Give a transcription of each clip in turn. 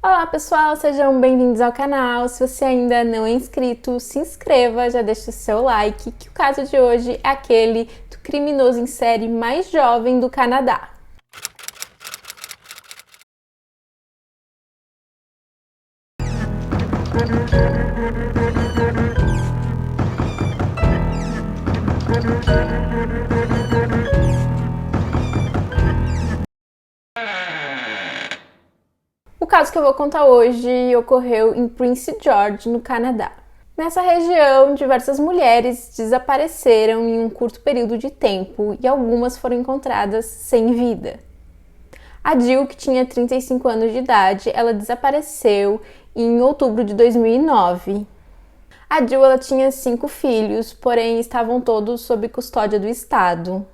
Olá pessoal, sejam bem-vindos ao canal. Se você ainda não é inscrito, se inscreva, já deixa o seu like, que o caso de hoje é aquele do criminoso em série mais jovem do Canadá. O caso que eu vou contar hoje ocorreu em Prince George, no Canadá. Nessa região, diversas mulheres desapareceram em um curto período de tempo e algumas foram encontradas sem vida. A Jill, que tinha 35 anos de idade, ela desapareceu em outubro de 2009. A Jill ela tinha 5 filhos, porém estavam todos sob custódia do Estado.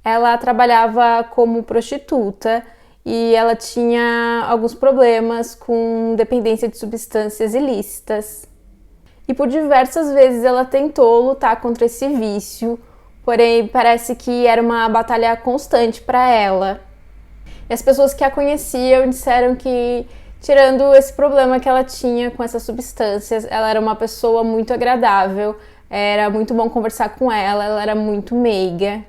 Ela trabalhava como prostituta e ela tinha alguns problemas com dependência de substâncias ilícitas. E por diversas vezes ela tentou lutar contra esse vício, porém parece que era uma batalha constante para ela. E as pessoas que a conheciam disseram que, tirando esse problema que ela tinha com essas substâncias, ela era uma pessoa muito agradável, era muito bom conversar com ela era muito meiga.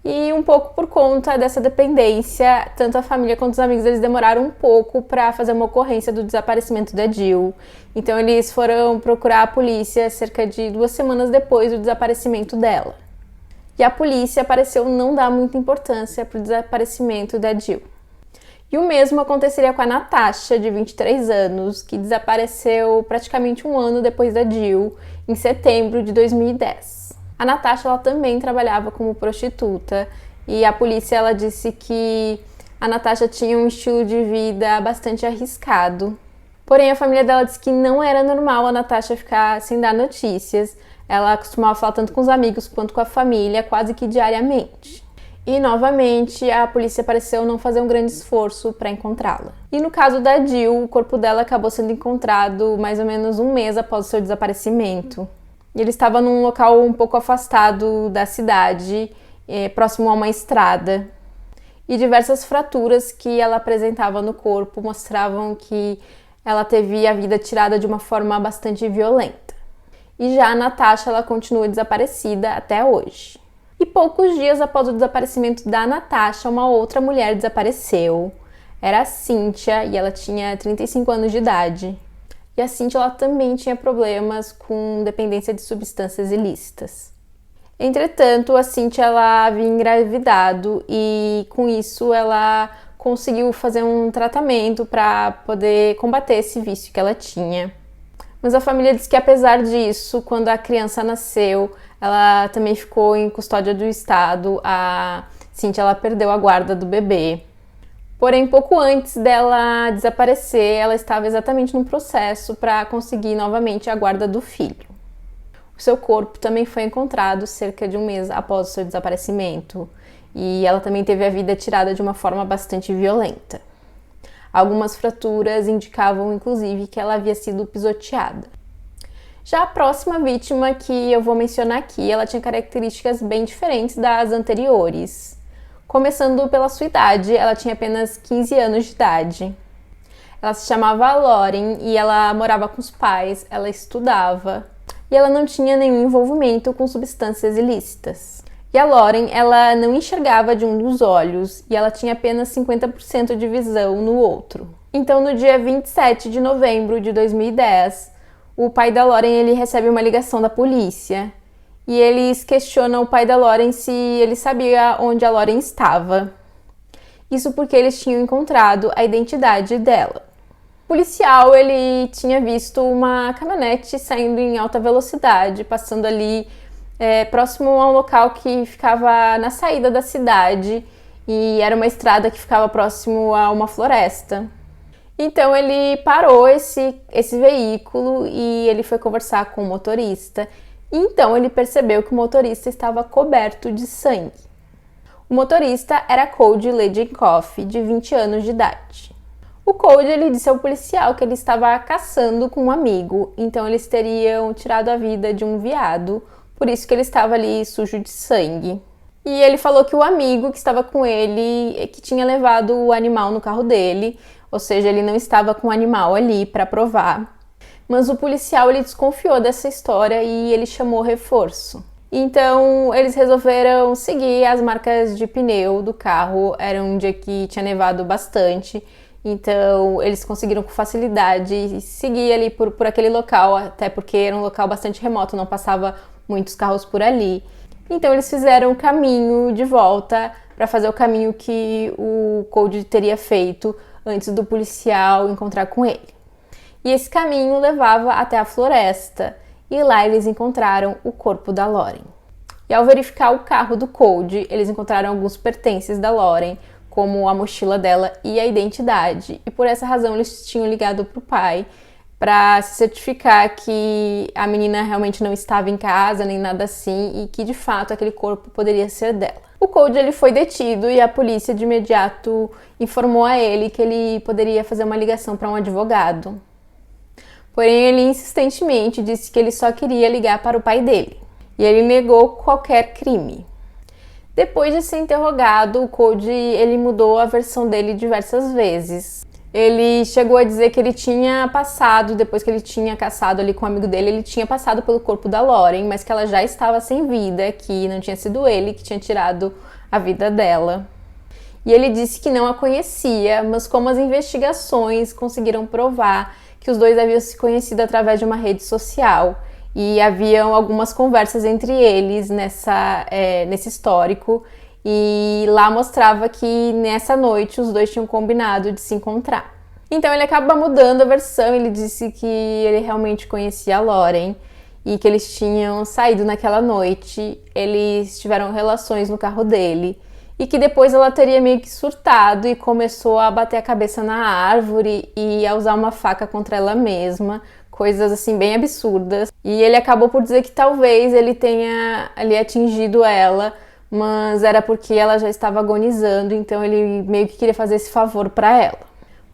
E um pouco por conta dessa dependência, tanto a família quanto os amigos eles demoraram um pouco para fazer uma ocorrência do desaparecimento da Jill. Então eles foram procurar a polícia cerca de 2 semanas depois do desaparecimento dela. E a polícia pareceu não dar muita importância para o desaparecimento da Jill. E o mesmo aconteceria com a Natasha, de 23 anos, que desapareceu praticamente um ano depois da Jill, em setembro de 2010. A Natasha ela também trabalhava como prostituta e a polícia ela disse que a Natasha tinha um estilo de vida bastante arriscado. Porém, a família dela disse que não era normal a Natasha ficar sem dar notícias. Ela costumava falar tanto com os amigos quanto com a família, quase que diariamente. E, novamente, a polícia pareceu não fazer um grande esforço para encontrá-la. E no caso da Jill, o corpo dela acabou sendo encontrado mais ou menos um mês após o seu desaparecimento. E ele estava num local um pouco afastado da cidade, próximo a uma estrada. E diversas fraturas que ela apresentava no corpo mostravam que ela teve a vida tirada de uma forma bastante violenta. E já a Natasha ela continua desaparecida até hoje. E poucos dias após o desaparecimento da Natasha, uma outra mulher desapareceu. Era a Cynthia e ela tinha 35 anos de idade. E a Cynthia ela também tinha problemas com dependência de substâncias ilícitas. Entretanto, a Cynthia ela havia engravidado e com isso ela conseguiu fazer um tratamento para poder combater esse vício que ela tinha. Mas a família diz que apesar disso, quando a criança nasceu, ela também ficou em custódia do Estado. A Cynthia ela perdeu a guarda do bebê. Porém, pouco antes dela desaparecer, ela estava exatamente no processo para conseguir novamente a guarda do filho. O seu corpo também foi encontrado cerca de um mês após o seu desaparecimento e ela também teve a vida tirada de uma forma bastante violenta. Algumas fraturas indicavam, inclusive, que ela havia sido pisoteada. Já a próxima vítima que eu vou mencionar aqui, ela tinha características bem diferentes das anteriores. Começando pela sua idade, ela tinha apenas 15 anos de idade. Ela se chamava Lauren e ela morava com os pais, ela estudava e ela não tinha nenhum envolvimento com substâncias ilícitas. E a Lauren, ela não enxergava de um dos olhos e ela tinha apenas 50% de visão no outro. Então, no dia 27 de novembro de 2010, o pai da Lauren ele recebe uma ligação da polícia. E eles questionam o pai da Lauren se ele sabia onde a Lauren estava. Isso porque eles tinham encontrado a identidade dela. O policial ele tinha visto uma caminhonete saindo em alta velocidade, passando ali próximo a um local que ficava na saída da cidade e era uma estrada que ficava próximo a uma floresta. Então ele parou esse veículo e ele foi conversar com o motorista. Então ele percebeu que o motorista estava coberto de sangue. O motorista era Cody Ledenkoff, de 20 anos de idade. O Cody ele disse ao policial que ele estava caçando com um amigo, então eles teriam tirado a vida de um veado, por isso que ele estava ali sujo de sangue. E ele falou que o amigo que estava com ele, que tinha levado o animal no carro dele, ou seja, ele não estava com o animal ali para provar. Mas o policial ele desconfiou dessa história e ele chamou reforço. Então eles resolveram seguir as marcas de pneu do carro. Era um dia que tinha nevado bastante, então eles conseguiram com facilidade seguir ali por aquele local, até porque era um local bastante remoto, não passava muitos carros por ali. Então eles fizeram o caminho de volta para fazer o caminho que o Cody teria feito antes do policial encontrar com ele. E esse caminho levava até a floresta, e lá eles encontraram o corpo da Lauren. E ao verificar o carro do Cody, eles encontraram alguns pertences da Lauren, como a mochila dela e a identidade. E por essa razão eles tinham ligado para o pai para se certificar que a menina realmente não estava em casa, nem nada assim, e que de fato aquele corpo poderia ser dela. O Cody ele foi detido e a polícia de imediato informou a ele que ele poderia fazer uma ligação para um advogado. Porém, ele insistentemente disse que ele só queria ligar para o pai dele, e ele negou qualquer crime. Depois de ser interrogado, o Cody ele mudou a versão dele diversas vezes. Ele chegou a dizer que ele tinha passado, depois que ele tinha caçado ali com um amigo dele, ele tinha passado pelo corpo da Lauren, mas que ela já estava sem vida, que não tinha sido ele que tinha tirado a vida dela. E ele disse que não a conhecia, mas como as investigações conseguiram provar que os dois haviam se conhecido através de uma rede social e haviam algumas conversas entre eles nesse histórico, e lá mostrava que nessa noite os dois tinham combinado de se encontrar. Então ele acaba mudando a versão, ele disse que ele realmente conhecia a Lauren e que eles tinham saído naquela noite, eles tiveram relações no carro dele, e que depois ela teria meio que surtado e começou a bater a cabeça na árvore e a usar uma faca contra ela mesma, coisas assim bem absurdas. E ele acabou por dizer que talvez ele tenha ali atingido ela, mas era porque ela já estava agonizando, então ele meio que queria fazer esse favor para ela.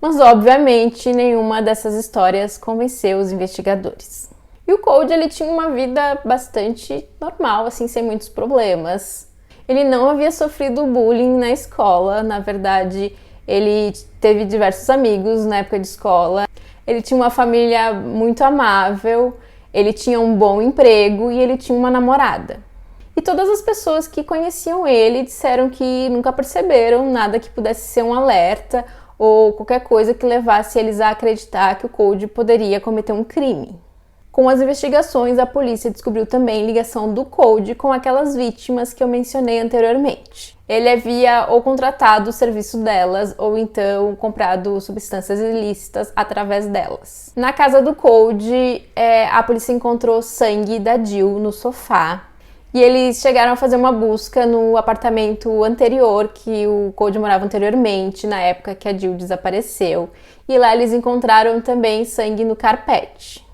Mas obviamente nenhuma dessas histórias convenceu os investigadores. E o Cody ele tinha uma vida bastante normal, assim, sem muitos problemas. Ele não havia sofrido bullying na escola, na verdade, ele teve diversos amigos na época de escola. Ele tinha uma família muito amável, ele tinha um bom emprego e ele tinha uma namorada. E todas as pessoas que conheciam ele disseram que nunca perceberam nada que pudesse ser um alerta ou qualquer coisa que levasse eles a acreditar que o Cody poderia cometer um crime. Com as investigações, a polícia descobriu também ligação do Cody com aquelas vítimas que eu mencionei anteriormente. Ele havia ou contratado o serviço delas ou então comprado substâncias ilícitas através delas. Na casa do Cody, a polícia encontrou sangue da Jill no sofá e eles chegaram a fazer uma busca no apartamento anterior que o Cody morava anteriormente, na época que a Jill desapareceu, e lá eles encontraram também sangue no carpete.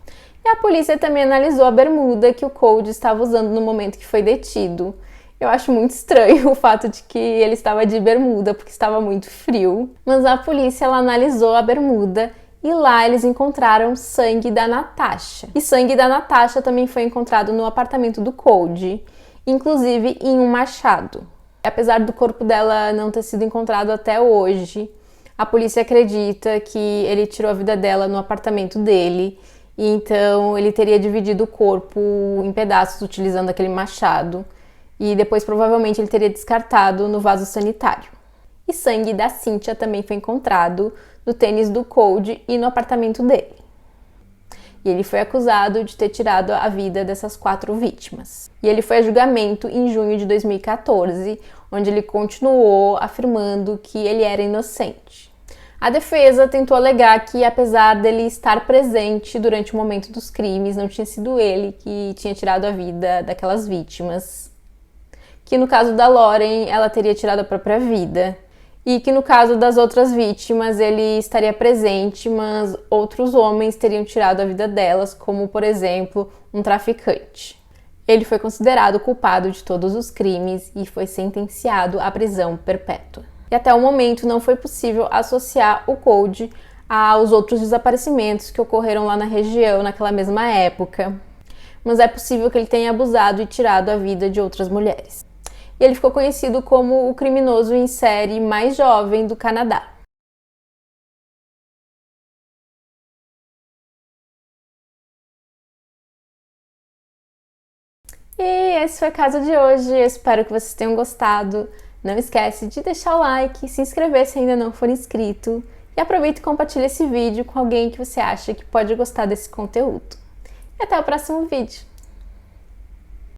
E a polícia também analisou a bermuda que o Cody estava usando no momento que foi detido. Eu acho muito estranho o fato de que ele estava de bermuda, porque estava muito frio. Mas a polícia ela analisou a bermuda e lá eles encontraram sangue da Natasha. E sangue da Natasha também foi encontrado no apartamento do Cody, inclusive em um machado. Apesar do corpo dela não ter sido encontrado até hoje, a polícia acredita que ele tirou a vida dela no apartamento dele. E então ele teria dividido o corpo em pedaços utilizando aquele machado e depois provavelmente ele teria descartado no vaso sanitário. E sangue da Cynthia também foi encontrado no tênis do Cody e no apartamento dele. E ele foi acusado de ter tirado a vida dessas 4 vítimas. E ele foi a julgamento em junho de 2014, onde ele continuou afirmando que ele era inocente. A defesa tentou alegar que, apesar dele estar presente durante o momento dos crimes, não tinha sido ele que tinha tirado a vida daquelas vítimas. Que no caso da Lauren, ela teria tirado a própria vida. E que no caso das outras vítimas, ele estaria presente, mas outros homens teriam tirado a vida delas, como, por exemplo, um traficante. Ele foi considerado culpado de todos os crimes e foi sentenciado à prisão perpétua. E até o momento não foi possível associar o Cody aos outros desaparecimentos que ocorreram lá na região naquela mesma época. Mas é possível que ele tenha abusado e tirado a vida de outras mulheres. E ele ficou conhecido como o criminoso em série mais jovem do Canadá. esse foi o caso de hoje. Eu espero que vocês tenham gostado. Não esquece de deixar o like, se inscrever se ainda não for inscrito e aproveita e compartilha esse vídeo com alguém que você acha que pode gostar desse conteúdo. E até o próximo vídeo.